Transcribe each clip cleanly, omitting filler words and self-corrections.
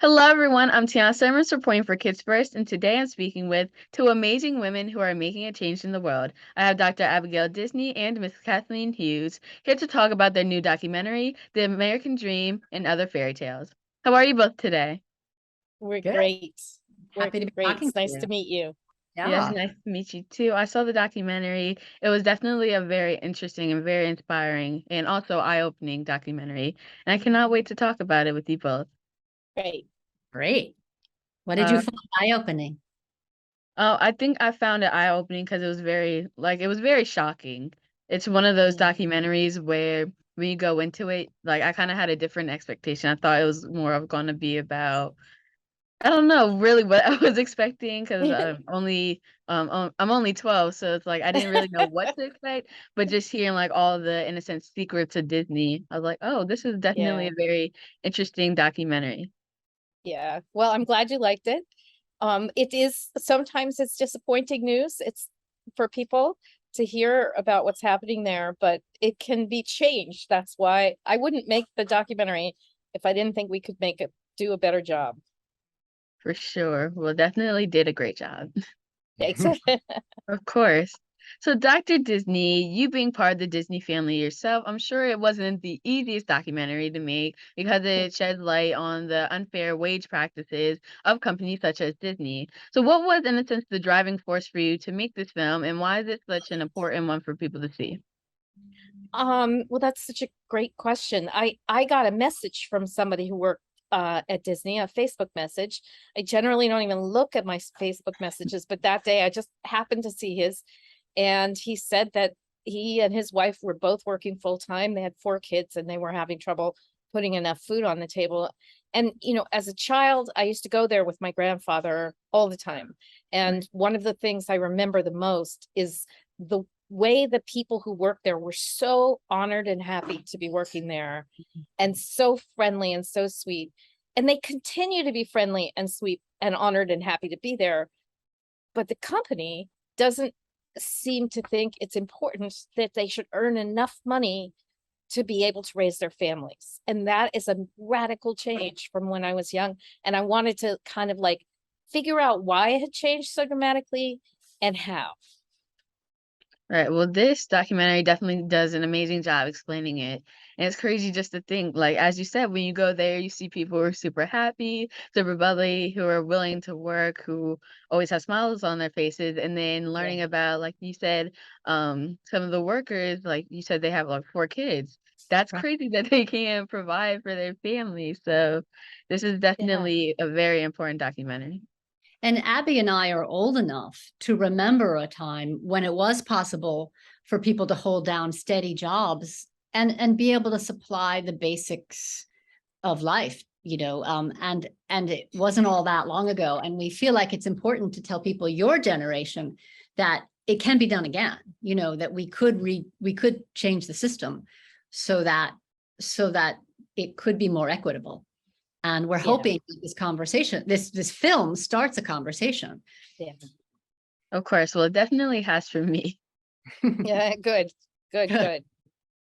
Hello, everyone. I'm Tiana S reporting for Kids First, and today I'm speaking with two amazing women who are making a change in the world. I have Dr. Abigail Disney and Ms. Kathleen Hughes here to talk about their new documentary, The American Dream and Other Fairy Tales. How are you both today? We're Good. great. We're Happy to be great. talking It's to nice you. to meet you. Yes, Yeah. nice to meet you too. I saw the documentary. It was definitely a very interesting and very inspiring and also eye-opening documentary, and I cannot wait to talk about it with you both. Great. Great. What did you Uh, find eye-opening? Oh, I think I found it eye-opening because it was very shocking. It's one of those documentaries where when you go into it, like I kind of had a different expectation. I thought it was more of going to be about, I don't know really what I was expecting because I'm only 12, so it's like I didn't really know what to expect. But just hearing like all the in a sense secrets of Disney, I was like, oh, this is definitely Yeah. a very interesting documentary. Yeah. Well, I'm glad you liked it. It is sometimes it's disappointing news. It's for people to hear about what's happening there, but it can be changed. That's why I wouldn't make the documentary if I didn't think we could make it do a better job. For sure. Well, definitely did a great job. Thanks. Of course. So, Dr. Disney, you being part of the Disney family yourself, I'm sure it wasn't the easiest documentary to make because it sheds light on the unfair wage practices of companies such as Disney. So, what was, in a sense, the driving force for you to make this film, and why is it such an important one for people to see? Well, that's such a great question. I got a message from somebody who worked at Disney, a Facebook message. I generally don't even look at my Facebook messages, but that day I just happened to see his, and he said that he and his wife were both working full time. They had 4 kids and they were having trouble putting enough food on the table. And as a child, I used to go there with my grandfather all the time. And one of the things I remember the most is the way the people who work there were so honored and happy to be working there and so friendly and so sweet. And they continue to be friendly and sweet and honored and happy to be there. But the company doesn't seem to think it's important that they should earn enough money to be able to raise their families. And that is a radical change from when I was young. And I wanted to kind of like figure out why it had changed so dramatically and how. Right. Well, this documentary definitely does an amazing job explaining it. And it's crazy just to think, like, as you said, when you go there, you see people who are super happy, super bubbly, who are willing to work, who always have smiles on their faces. And then Yeah. learning about, like you said, some of the workers, like you said, they have like 4 kids. That's Right. crazy that they can't provide for their family. So this is Yeah. definitely a very important documentary. And Abby and I are old enough to remember a time when it was possible for people to hold down steady jobs and be able to supply the basics of life, and it wasn't all that long ago. And we feel like it's important to tell people your generation that it can be done again, that we could change the system so that it could be more equitable. And we're Yeah. hoping that this conversation, this film starts a conversation. Yeah. Of course. Well, it definitely has for me. Yeah. Good. Good. Good. Good.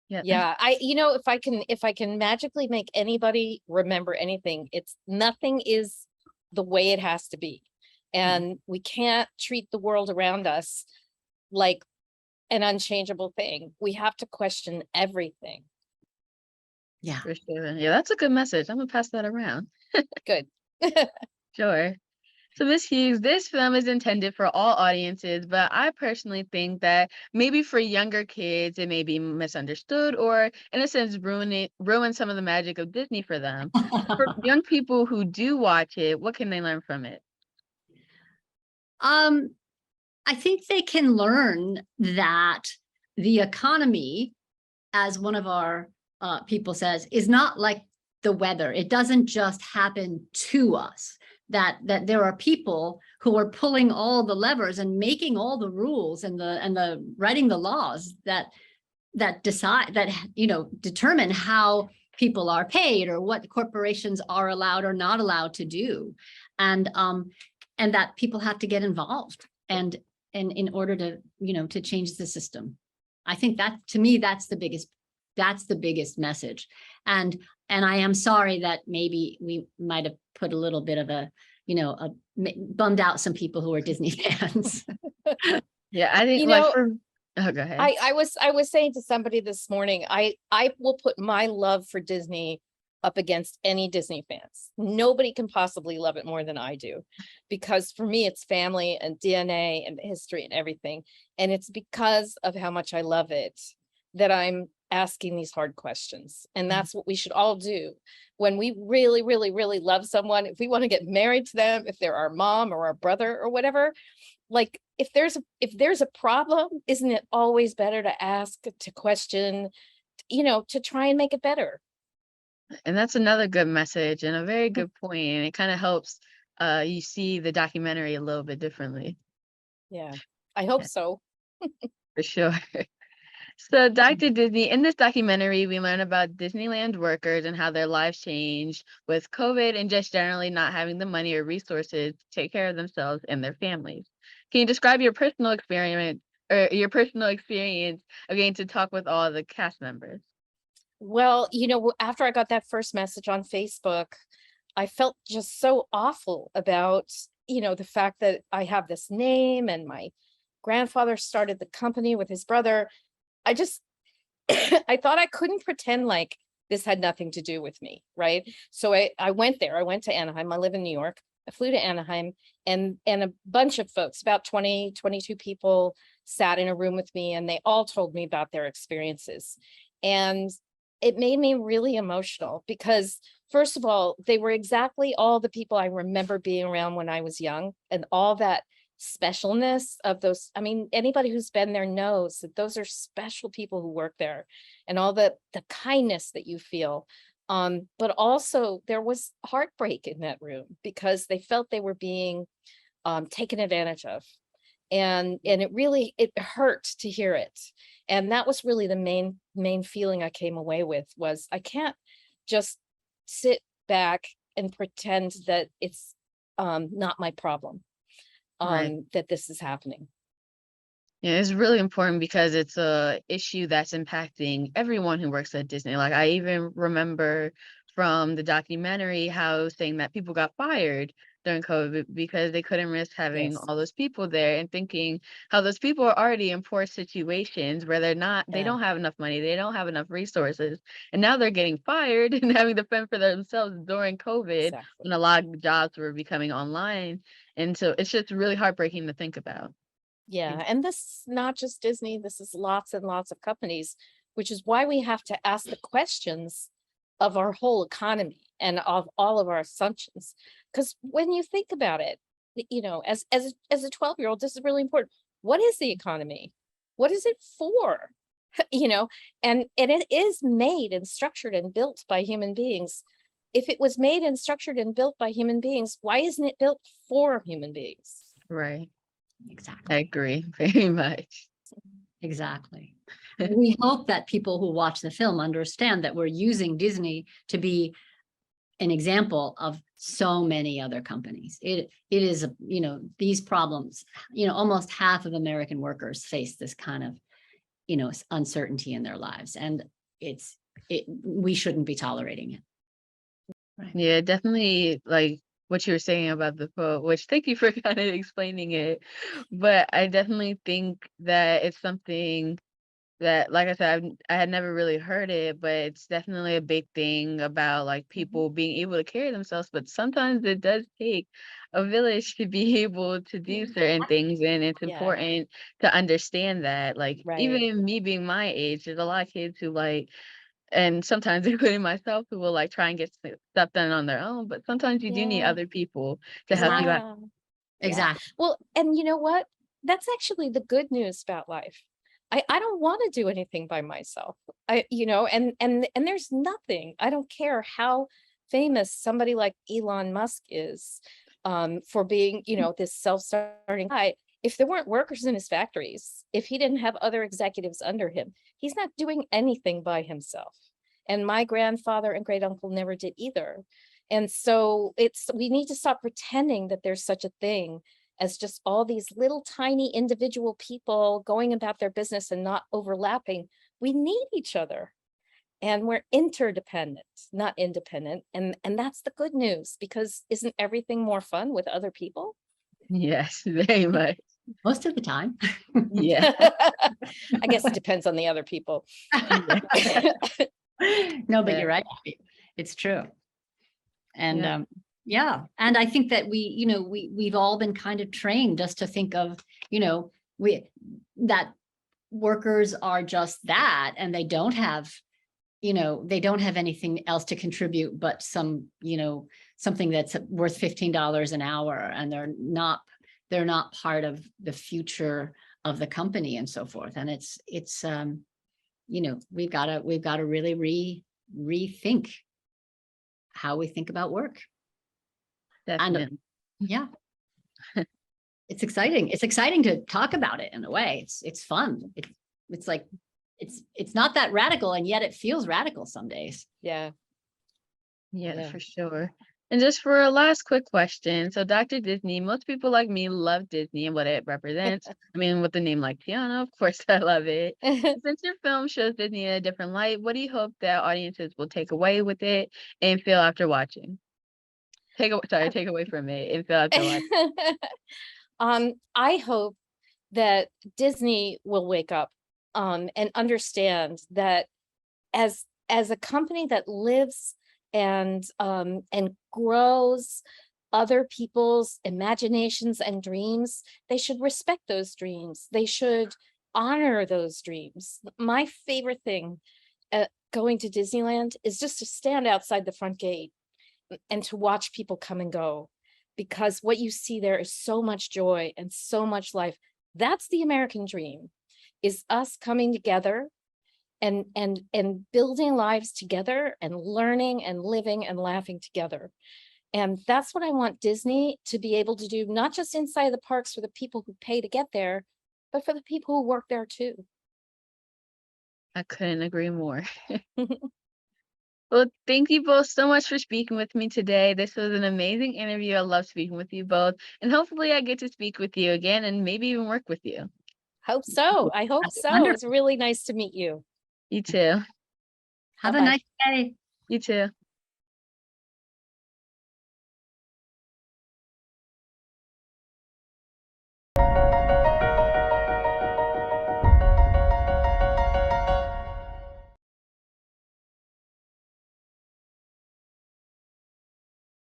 Yeah. Yeah. If I can magically make anybody remember anything, it's nothing is the way it has to be. And we can't treat the world around us like an unchangeable thing. We have to question everything. Yeah. For sure. Yeah, that's a good message. I'm gonna pass that around. Good. Sure. So, Miss Hughes, this film is intended for all audiences, but I personally think that maybe for younger kids, it may be misunderstood or, in a sense, ruin some of the magic of Disney for them. For young people who do watch it, what can they learn from it? Um, I think they can learn that the economy, as one of our people says, is not like the weather. It doesn't just happen to us. That there are people who are pulling all the levers and making all the rules and the writing the laws that decide that determine how people are paid or what corporations are allowed or not allowed to do, and that people have to get involved and in order to to change the system. I think that, to me, that's the biggest that's the biggest message. And I am sorry that maybe we might have put a little bit of a, bummed out some people who are Disney fans. Yeah, I think You like know, oh, go ahead. I was saying to somebody this morning, I will put my love for Disney up against any Disney fans. Nobody can possibly love it more than I do, because for me, it's family and DNA and history and everything. And it's because of how much I love it that I'm asking these hard questions. And that's what we should all do when we really, really, really love someone. If we want to get married to them, if they're our mom or our brother or whatever, like if there's a problem, isn't it always better to ask, to question, to try and make it better? And that's another good message and a very good point. And it kind of helps you see the documentary a little bit differently. Yeah, I hope so. For sure. So, Dr. Disney, in this documentary, we learn about Disneyland workers and how their lives changed with COVID and just generally not having the money or resources to take care of themselves and their families. Can you describe your personal experience of getting to talk with all the cast members? Well, after I got that first message on Facebook, I felt just so awful about, the fact that I have this name and my grandfather started the company with his brother. I just, I thought I couldn't pretend like this had nothing to do with me, right? So I went there. I went to Anaheim. I live in New York. I flew to Anaheim, and a bunch of folks, about 20, 22 people, sat in a room with me, and they all told me about their experiences. And it made me really emotional because, first of all, they were exactly all the people I remember being around when I was young, and all that specialness of those. I mean, anybody who's been there knows that those are special people who work there, and all the kindness that you feel. But also there was heartbreak in that room because they felt they were being taken advantage of. And it hurt to hear it. And that was really the main feeling I came away with, was I can't just sit back and pretend that it's not my problem, Right. that this is happening. Yeah, it's really important because it's a issue that's impacting everyone who works at Disney. Like I even remember from the documentary how saying that people got fired during COVID because they couldn't risk having Yes. all those people there, and thinking how those people are already in poor situations where they Yeah, don't have enough money, they don't have enough resources, and now they're getting fired and having to fend for themselves during COVID exactly. when a lot of jobs were becoming online. And so it's just really heartbreaking to think about. Yeah, and this is not just Disney, this is lots and lots of companies, which is why we have to ask the questions of our whole economy and of all of our assumptions. Because when you think about it, as a 12-year-old, this is really important. What is the economy? What is it for? And it is made and structured and built by human beings. If it was made and structured and built by human beings, why isn't it built for human beings? Right. I Exactly. agree very much. Exactly. We hope that people who watch the film understand that we're using Disney to be an example of so many other companies. It is, these problems, almost half of American workers face this kind of, uncertainty in their lives. And we shouldn't be tolerating it. Right. Yeah, definitely like what you were saying about the quote, which thank you for kind of explaining it. But I definitely think that it's something that, like I said, I had never really heard it, but it's definitely a big thing about like people being able to carry themselves. But sometimes it does take a village to be able to do certain things, and it's Yeah, important to understand that. Like right. even me being my age, there's a lot of kids who like, and sometimes including myself, who will like try and get stuff done on their own. But sometimes you do need Yeah, other people to help you Exactly. out. yeah, yeah. Exactly. Well, and you know what? That's actually the good news about life. I don't want to do anything by myself. And there's nothing. I don't care how famous somebody like Elon Musk is, for being, this self-starting guy. If there weren't workers in his factories, if he didn't have other executives under him, he's not doing anything by himself. And my grandfather and great uncle never did either. And so we need to stop pretending that there's such a thing as just all these little tiny individual people going about their business and not overlapping. We need each other. and we're interdependent, not independent. And that's the good news, because isn't everything more fun with other people? Yes, very much. Most of the time. Yeah. I guess it depends on the other people. No, but Yeah. you're right. It's true. And Yeah. yeah, and I think that we've all been kind of trained just to think of, that workers are just that, and they don't have anything else to contribute but something that's worth $15 an hour, and they're not part of the future of the company and so forth. And it's we've got to really rethink how we think about work. Definitely. And yeah, it's exciting. It's exciting to talk about it in a way. It's fun. It's like, it's not that radical, and yet it feels radical some days. Yeah. Yeah, for sure. And just for a last quick question. So Dr. Disney, most people like me love Disney and what it represents. I mean, with a name like Tiana, of course, I love it. Since your film shows Disney in a different light, what do you hope that audiences will take away with it and feel after watching? Take away from it and feel after watching. I hope that Disney will wake up and understand that as a company that lives and grows other people's imaginations and dreams, they should respect those dreams. They should honor those dreams. My favorite thing going to Disneyland is just to stand outside the front gate and to watch people come and go, because what you see there is so much joy and so much life. That's the American dream, is us coming together and building lives together and learning and living and laughing together. And that's what I want Disney to be able to do, not just inside the parks for the people who pay to get there, but for the people who work there too. I couldn't agree more. Well, thank you both so much for speaking with me today. This was an amazing interview. I love speaking with you both. And hopefully I get to speak with you again and maybe even work with you. Hope so. I hope That's so. wonderful. It's really nice to meet you. You too. Have Bye-bye. a nice day. You too.